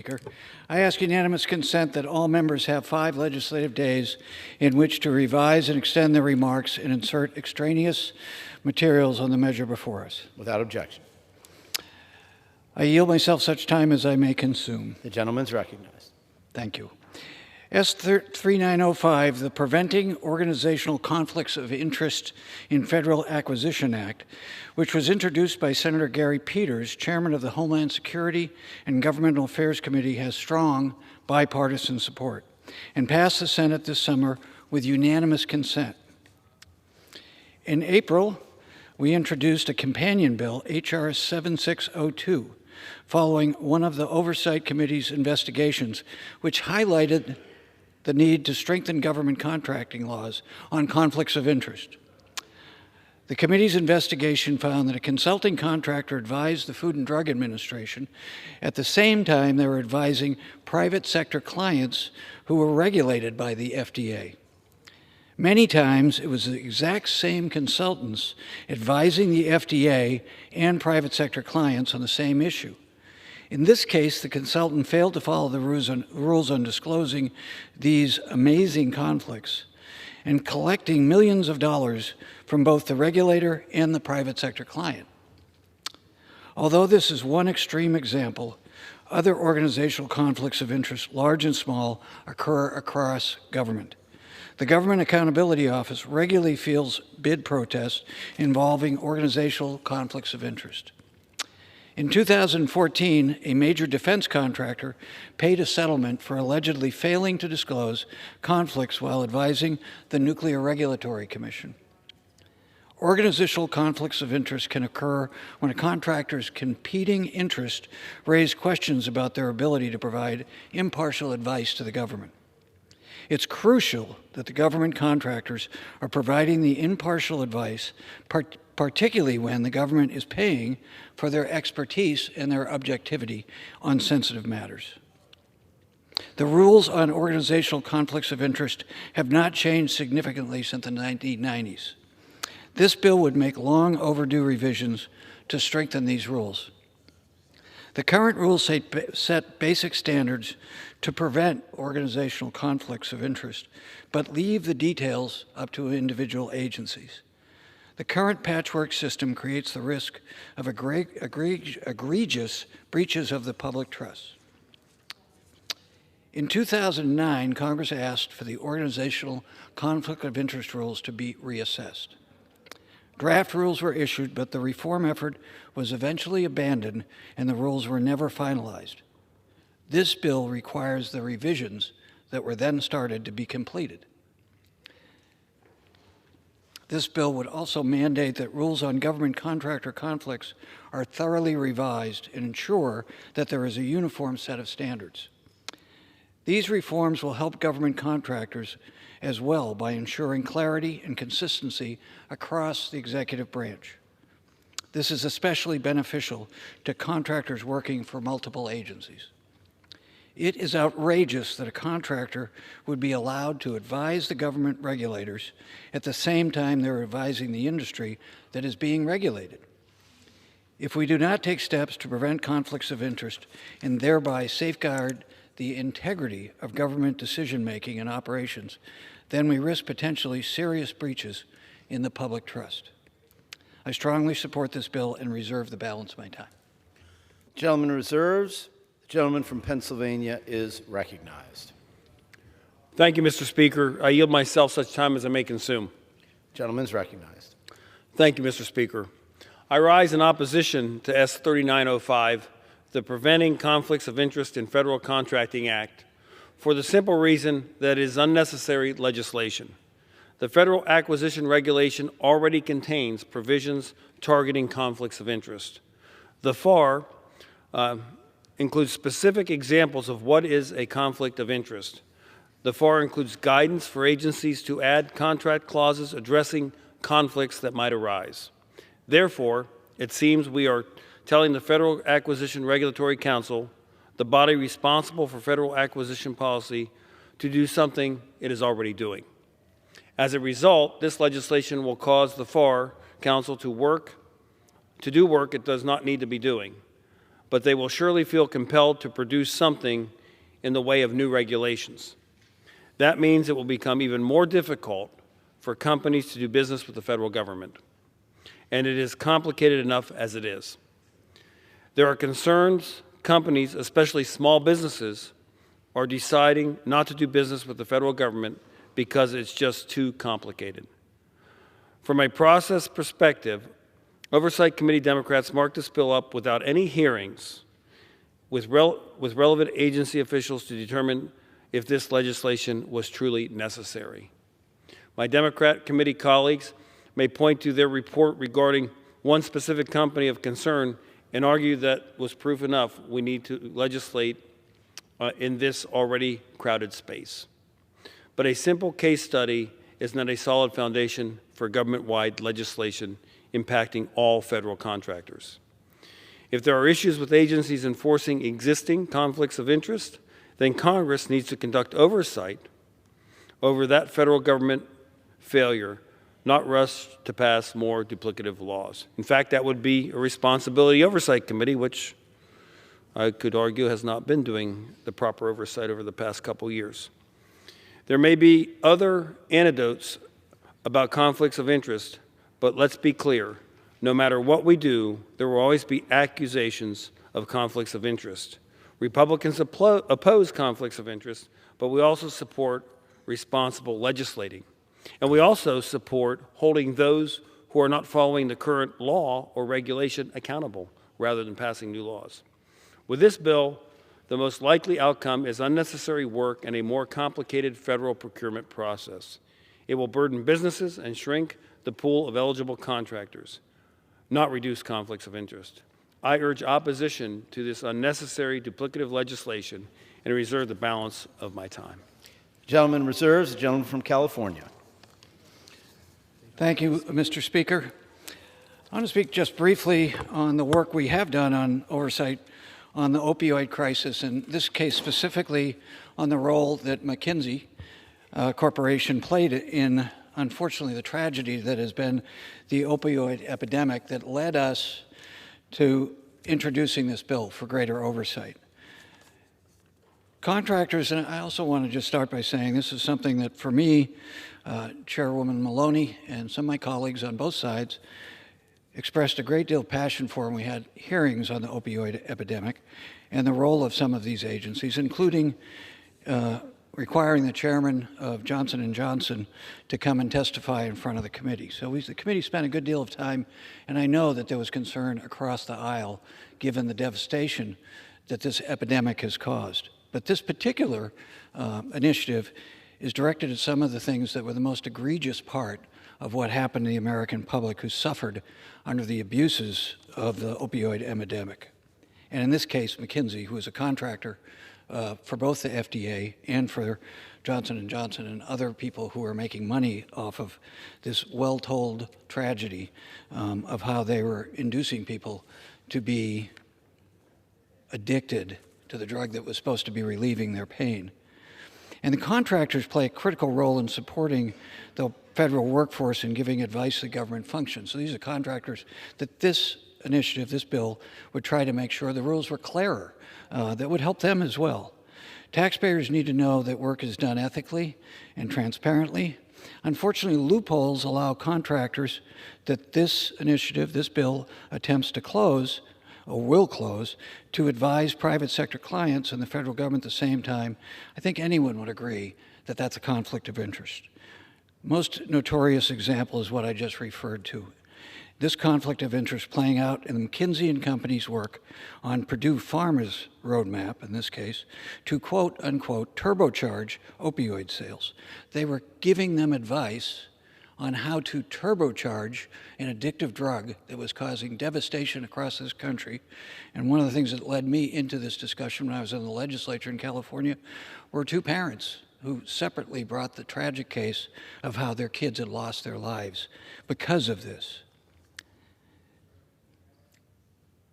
Speaker. I ask unanimous consent that all members have 5 legislative days in which to revise and extend their remarks and insert extraneous materials on the measure before us. Without objection. I yield myself such time as I may consume. The gentleman's recognized. Thank you. S3905, the Preventing Organizational Conflicts of Interest in Federal Acquisition Act, which was introduced by Senator Gary Peters, chairman of the Homeland Security and Governmental Affairs Committee, has strong bipartisan support and passed the Senate this summer with unanimous consent. In April, we introduced a companion bill, H.R. 7602, following one of the Oversight Committee's investigations, which highlighted the need to strengthen government contracting laws on conflicts of interest. The committee's investigation found that a consulting contractor advised the Food and Drug Administration at the same time they were advising private sector clients who were regulated by the FDA. Many times, it was the exact same consultants advising the FDA and private sector clients on the same issue. In this case, the consultant failed to follow the rules on disclosing these amazing conflicts and collecting millions of dollars from both the regulator and the private sector client. Although this is one extreme example, other organizational conflicts of interest, large and small, occur across government. The Government Accountability Office regularly fields bid protests involving organizational conflicts of interest. In 2014, a major defense contractor paid a settlement for allegedly failing to disclose conflicts while advising the Nuclear Regulatory Commission. Organizational conflicts of interest can occur when a contractor's competing interests raise questions about their ability to provide impartial advice to the government. It's crucial that the government contractors are providing the impartial advice, particularly when the government is paying for their expertise and their objectivity on sensitive matters. The rules on organizational conflicts of interest have not changed significantly since the 1990s. This bill would make long overdue revisions to strengthen these rules. The current rules set basic standards to prevent organizational conflicts of interest, but leave the details up to individual agencies. The current patchwork system creates the risk of egregious breaches of the public trust. In 2009, Congress asked for the organizational conflict of interest rules to be reassessed. Draft rules were issued, but the reform effort was eventually abandoned and the rules were never finalized. This bill requires the revisions that were then started to be completed. This bill would also mandate that rules on government contractor conflicts are thoroughly revised and ensure that there is a uniform set of standards. These reforms will help government contractors as well by ensuring clarity and consistency across the executive branch. This is especially beneficial to contractors working for multiple agencies. It is outrageous that a contractor would be allowed to advise the government regulators at the same time they're advising the industry that is being regulated. If we do not take steps to prevent conflicts of interest and thereby safeguard the integrity of government decision-making and operations, then we risk potentially serious breaches in the public trust. I strongly support this bill and reserve the balance of my time. Gentleman reserves. The gentleman from Pennsylvania is recognized. Thank you, Mr. Speaker. I yield myself such time as I may consume. Gentleman's recognized. Thank you, Mr. Speaker. I rise in opposition to S. 3905, the Preventing Conflicts of Interest in Federal Contracting Act, for the simple reason that it is unnecessary legislation. The Federal Acquisition Regulation already contains provisions targeting conflicts of interest. The FAR includes specific examples of what is a conflict of interest. The FAR includes guidance for agencies to add contract clauses addressing conflicts that might arise. Therefore, it seems we are telling the Federal Acquisition Regulatory Council, the body responsible for federal acquisition policy, to do something it is already doing. As a result, this legislation will cause the FAR Council to do work it does not need to be doing. but they will surely feel compelled to produce something in the way of new regulations. That means it will become even more difficult for companies to do business with the federal government. And it is complicated enough as it is. There are concerns companies, especially small businesses, are deciding not to do business with the federal government because it's just too complicated. From a process perspective, Oversight Committee Democrats marked this bill up without any hearings with relevant agency officials to determine if this legislation was truly necessary. My Democrat committee colleagues may point to their report regarding one specific company of concern and argue that was proof enough we need to legislate in this already crowded space. But a simple case study is not a solid foundation for government-wide legislation impacting all federal contractors. If there are issues with agencies enforcing existing conflicts of interest, then Congress needs to conduct oversight over that federal government failure, not rush to pass more duplicative laws. In fact, that would be a responsibility oversight committee, which I could argue has not been doing the proper oversight over the past couple years. There may be other anecdotes about conflicts of interest, but let's be clear. No matter what we do, there will always be accusations of conflicts of interest. Republicans oppose conflicts of interest, but we also support responsible legislating. And we also support holding those who are not following the current law or regulation accountable rather than passing new laws. With this bill, the most likely outcome is unnecessary work and a more complicated federal procurement process. It will burden businesses and shrink the pool of eligible contractors, not reduce conflicts of interest. I urge opposition to this unnecessary duplicative legislation and reserve the balance of my time. The gentleman reserves. The gentleman from California. Thank you, Mr. Speaker. I want to speak just briefly on the work we have done on oversight on the opioid crisis, in this case specifically on the role that McKinsey Corporation played in, unfortunately, the tragedy that has been the opioid epidemic that led us to introducing this bill for greater oversight. Contractors, and I also want to just start by saying this is something that for me, Chairwoman Maloney and some of my colleagues on both sides expressed a great deal of passion for when we had hearings on the opioid epidemic and the role of some of these agencies, including requiring the chairman of Johnson & Johnson to come and testify in front of the committee. So the committee spent a good deal of time, and I know that there was concern across the aisle given the devastation that this epidemic has caused. But this particular initiative is directed at some of the things that were the most egregious part of what happened to the American public who suffered under the abuses of the opioid epidemic. And in this case, McKinsey, who is a contractor for both the FDA and for Johnson & Johnson and other people who are making money off of this well-told tragedy of how they were inducing people to be addicted to the drug that was supposed to be relieving their pain. And the contractors play a critical role in supporting the federal workforce and giving advice to government functions. So these are contractors that this initiative, this bill, would try to make sure the rules were clearer, that would help them as well. Taxpayers need to know that work is done ethically and transparently. Unfortunately, loopholes allow contractors that this initiative, this bill, attempts to close or will close to advise private sector clients and the federal government at the same time. I think anyone would agree that that's a conflict of interest. Most notorious example is what I just referred to. This conflict of interest playing out in McKinsey and Company's work on Purdue Pharma's roadmap, in this case, to quote unquote turbocharge opioid sales. They were giving them advice on how to turbocharge an addictive drug that was causing devastation across this country. And one of the things that led me into this discussion when I was in the legislature in California were two parents who separately brought the tragic case of how their kids had lost their lives because of this.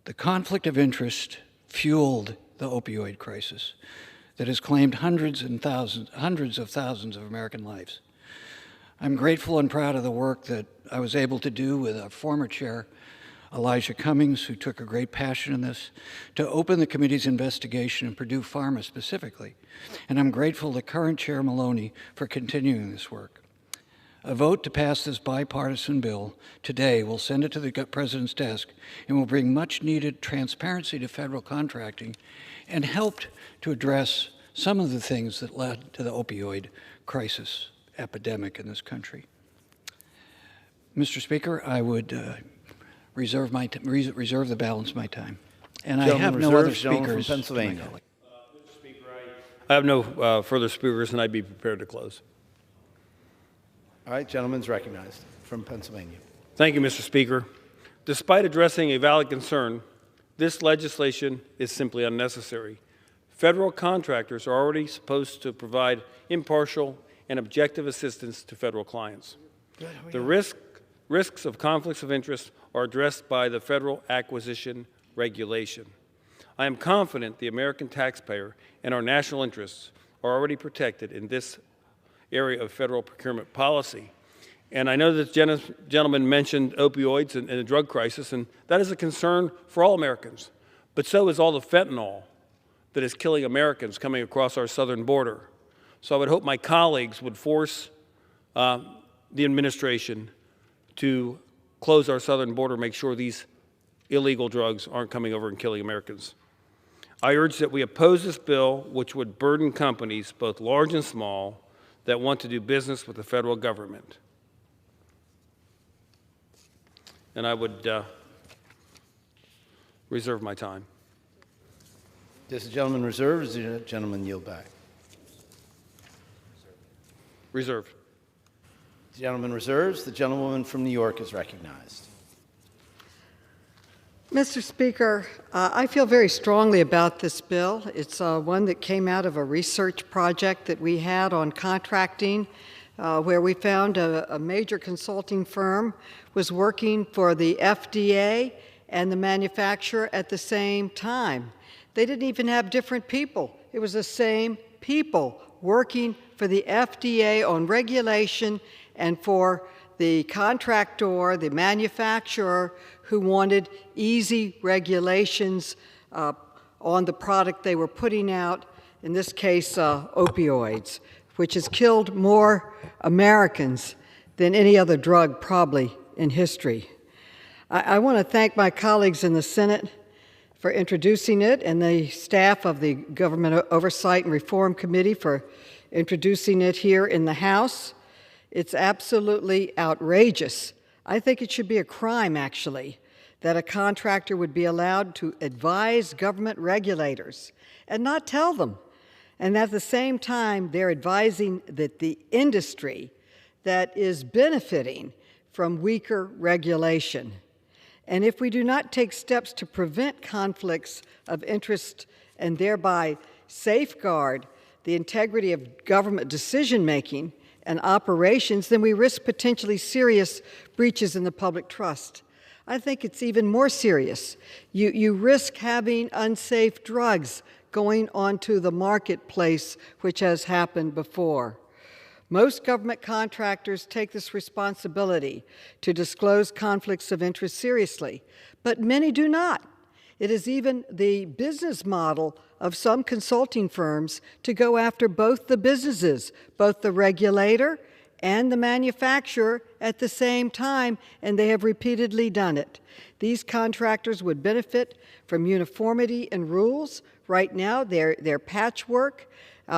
The conflict of interest fueled the opioid crisis that has claimed hundreds of thousands of American lives. I'm grateful and proud of the work that I was able to do with a former chair Elijah Cummings, who took a great passion in this, to open the committee's investigation in Purdue Pharma specifically. And I'm grateful to current Chair Maloney for continuing this work. A vote to pass this bipartisan bill today will send it to the President's desk and will bring much needed transparency to federal contracting and helped to address some of the things that led to the opioid crisis epidemic in this country. Mr. Speaker, I would reserve the balance of my time. And I have no other speakers. From Pennsylvania. Mr. Speaker, I have no further speakers, and I'd be prepared to close. All right, gentleman's recognized from Pennsylvania. Thank you, Mr. Speaker. Despite addressing a valid concern, this legislation is simply unnecessary. Federal contractors are already supposed to provide impartial and objective assistance to federal clients. The risks of conflicts of interest are addressed by the Federal Acquisition Regulation. I am confident the American taxpayer and our national interests are already protected in this area of federal procurement policy. And I know that gentleman mentioned opioids and the drug crisis, and that is a concern for all Americans. But so is all the fentanyl that is killing Americans coming across our southern border. So I would hope my colleagues would force the administration to close our southern border, make sure these illegal drugs aren't coming over and killing Americans. I urge that we oppose this bill, which would burden companies, both large and small, that want to do business with the federal government. And I would reserve my time. Does the gentleman reserve or does the gentleman yield back? Reserved. The gentleman reserves. The gentlewoman from New York is recognized. Mr. Speaker, I feel very strongly about this bill. It's one that came out of a research project that we had on contracting, where we found a major consulting firm was working for the FDA and the manufacturer at the same time. They didn't even have different people. It was the same people working for the FDA on regulation and for the contractor, the manufacturer, who wanted easy regulations on the product they were putting out, in this case, opioids, which has killed more Americans than any other drug probably in history. I want to thank my colleagues in the Senate for introducing it and the staff of the Government Oversight and Reform Committee for introducing it here in the House. It's absolutely outrageous. I think it should be a crime, actually, that a contractor would be allowed to advise government regulators and not tell them. And at the same time, they're advising that the industry that is benefiting from weaker regulation. And if we do not take steps to prevent conflicts of interest and thereby safeguard the integrity of government decision-making and operations, then we risk potentially serious breaches in the public trust. I think it's even more serious. You risk having unsafe drugs going onto the marketplace, which has happened before. Most government contractors take this responsibility to disclose conflicts of interest seriously, but many do not. It is even the business model of some consulting firms to go after both the businesses, both the regulator and the manufacturer at the same time, and they have repeatedly done it. These contractors would benefit from uniformity in rules. Right now, they're patchwork.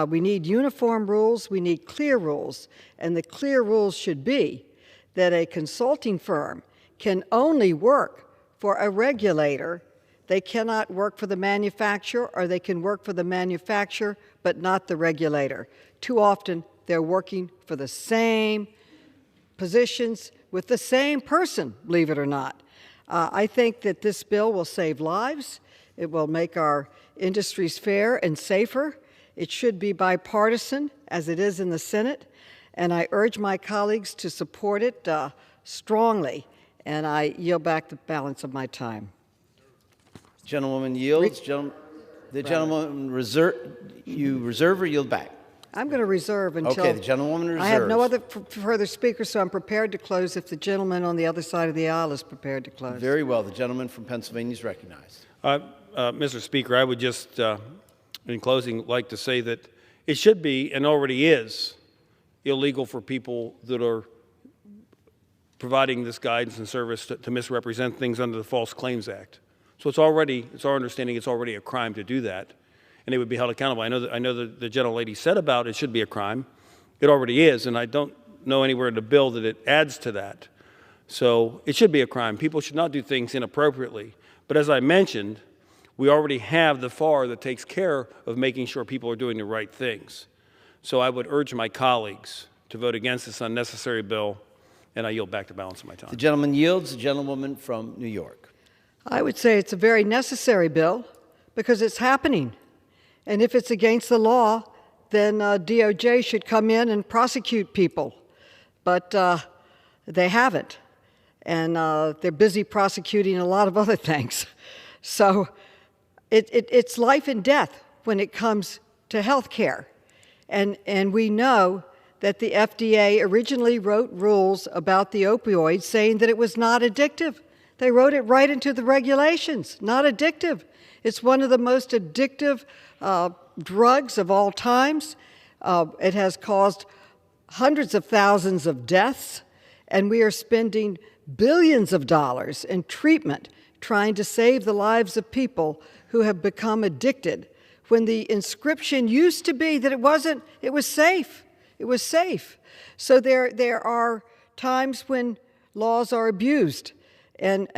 We need uniform rules. We need clear rules. And the clear rules should be that a consulting firm can only work for a regulator. They cannot work for the manufacturer, or they can work for the manufacturer but not the regulator. Too often, they're working for the same positions with the same person, believe it or not. I think that this bill will save lives. It will make our industries fair and safer. It should be bipartisan, as it is in the Senate, and I urge my colleagues to support it strongly, and I yield back the balance of my time. Gentlewoman yields. The gentleman you reserve or yield back? I'm going to reserve until... Okay, the gentlewoman reserves. I have no other further speakers, so I'm prepared to close if the gentleman on the other side of the aisle is prepared to close. Very well. The gentleman from Pennsylvania is recognized. Mr. Speaker, I would just, in closing, like to say that it should be, and already is, illegal for people that are providing this guidance and service to misrepresent things under the False Claims Act. So it's our understanding it's already a crime to do that, and they would be held accountable. I know that the gentlelady said about it should be a crime. It already is, and I don't know anywhere in the bill that it adds to that. So it should be a crime. People should not do things inappropriately. But as I mentioned, we already have the FAR that takes care of making sure people are doing the right things. So I would urge my colleagues to vote against this unnecessary bill, and I yield back the balance of my time. The gentleman yields. The gentlewoman from New York. I would say it's a very necessary bill because it's happening. And if it's against the law, then DOJ should come in and prosecute people. But they haven't. And they're busy prosecuting a lot of other things. So it's life and death when it comes to health care. And we know that the FDA originally wrote rules about the opioids saying that it was not addictive. They wrote it right into the regulations, not addictive. It's one of the most addictive drugs of all times. It has caused hundreds of thousands of deaths, and we are spending billions of dollars in treatment trying to save the lives of people who have become addicted, when the inscription used to be that it was safe. It was safe. So there are times when laws are abused, and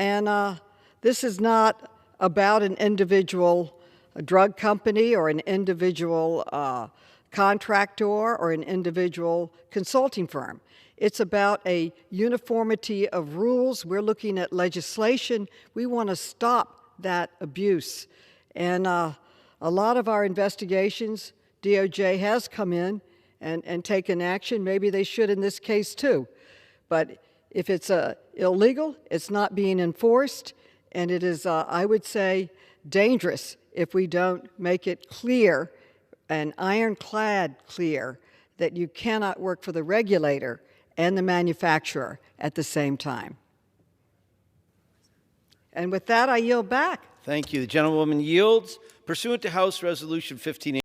this is not about an individual drug company or an individual contractor or an individual consulting firm. It's about a uniformity of rules. We're looking at legislation. We want to stop that abuse. And a lot of our investigations, DOJ has come in and taken action. Maybe they should in this case too. But if it's illegal, it's not being enforced, and it is, I would say, dangerous if we don't make it clear, and ironclad clear, that you cannot work for the regulator and the manufacturer at the same time. And with that, I yield back. Thank you. The gentlewoman yields. Pursuant to House Resolution 1580,